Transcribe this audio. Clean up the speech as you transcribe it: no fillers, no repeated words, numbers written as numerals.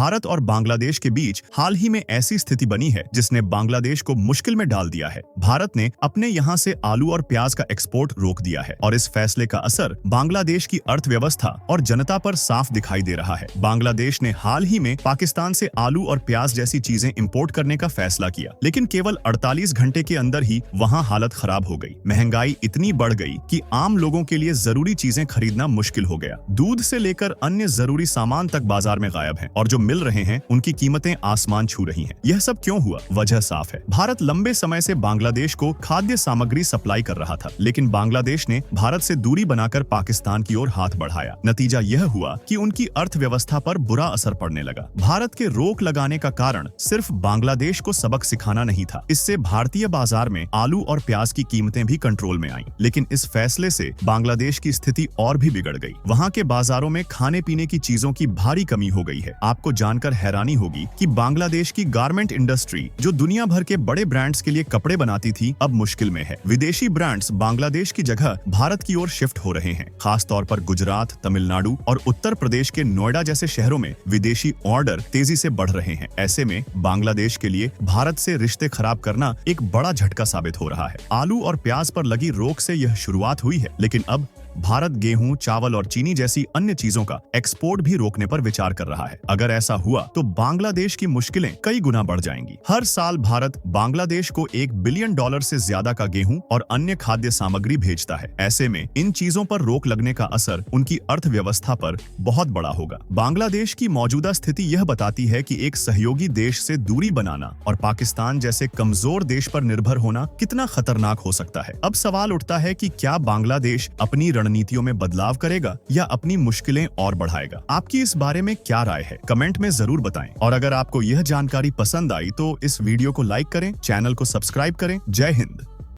भारत और बांग्लादेश के बीच हाल ही में ऐसी स्थिति बनी है जिसने बांग्लादेश को मुश्किल में डाल दिया है। भारत ने अपने यहाँ से आलू और प्याज का एक्सपोर्ट रोक दिया है और इस फैसले का असर बांग्लादेश की अर्थव्यवस्था और जनता पर साफ दिखाई दे रहा है। बांग्लादेश ने हाल ही में पाकिस्तान से आलू और प्याज जैसी चीजें इंपोर्ट करने का फैसला किया, लेकिन केवल 48 घंटे के अंदर ही वहाँ हालत खराब हो गई। महंगाई इतनी बढ़ गई कि आम लोगों के लिए जरूरी चीजें खरीदना मुश्किल हो गया। दूध से लेकर अन्य जरूरी सामान तक बाजार में गायब हैं और जो मिल रहे हैं उनकी कीमतें आसमान छू रही हैं। यह सब क्यों हुआ? वजह साफ है। भारत लंबे समय से बांग्लादेश को खाद्य सामग्री सप्लाई कर रहा था, लेकिन बांग्लादेश ने भारत से दूरी बनाकर पाकिस्तान की ओर हाथ बढ़ाया। नतीजा यह हुआ कि उनकी अर्थव्यवस्था पर बुरा असर पड़ने लगा। भारत के रोक लगाने का कारण सिर्फ बांग्लादेश को सबक सिखाना नहीं था, इससे भारतीय बाजार में आलू और प्याज की कीमतें भी कंट्रोल में आईं। लेकिन इस फैसले से बांग्लादेश की स्थिति और भी बिगड़ गई। वहाँ के बाजारों में खाने पीने की चीजों की भारी कमी हो गई है। आपको जानकर हैरानी होगी कि बांग्लादेश की गारमेंट इंडस्ट्री, जो दुनिया भर के बड़े ब्रांड्स के लिए कपड़े बनाती थी, अब मुश्किल में है। विदेशी ब्रांड्स बांग्लादेश की जगह भारत की ओर शिफ्ट हो रहे हैं। खास तौर पर गुजरात, तमिलनाडु और उत्तर प्रदेश के नोएडा जैसे शहरों में विदेशी ऑर्डर तेजी से बढ़ रहे हैं। ऐसे में बांग्लादेश के लिए भारत से रिश्ते खराब करना एक बड़ा झटका साबित हो रहा है। आलू और प्याज पर लगी रोक से यह शुरुआत हुई है, लेकिन अब भारत गेहूं, चावल और चीनी जैसी अन्य चीजों का एक्सपोर्ट भी रोकने पर विचार कर रहा है। अगर ऐसा हुआ तो बांग्लादेश की मुश्किलें कई गुना बढ़ जाएंगी। हर साल भारत बांग्लादेश को $1 बिलियन से ज्यादा का गेहूं और अन्य खाद्य सामग्री भेजता है। ऐसे में इन चीजों पर रोक लगने का असर उनकी अर्थव्यवस्था पर बहुत बड़ा होगा। बांग्लादेश की मौजूदा स्थिति यह बताती है कि एक सहयोगी देश से दूरी बनाना और पाकिस्तान जैसे कमजोर देश पर निर्भर होना कितना खतरनाक हो सकता है। अब सवाल उठता है कि क्या बांग्लादेश अपनी रणनीतियों में बदलाव करेगा या अपनी मुश्किलें और बढ़ाएगा? आपकी इस बारे में क्या राय है? कमेंट में जरूर बताएं। और अगर आपको यह जानकारी पसंद आई तो इस वीडियो को लाइक करें, चैनल को सब्सक्राइब करें। जय हिंद।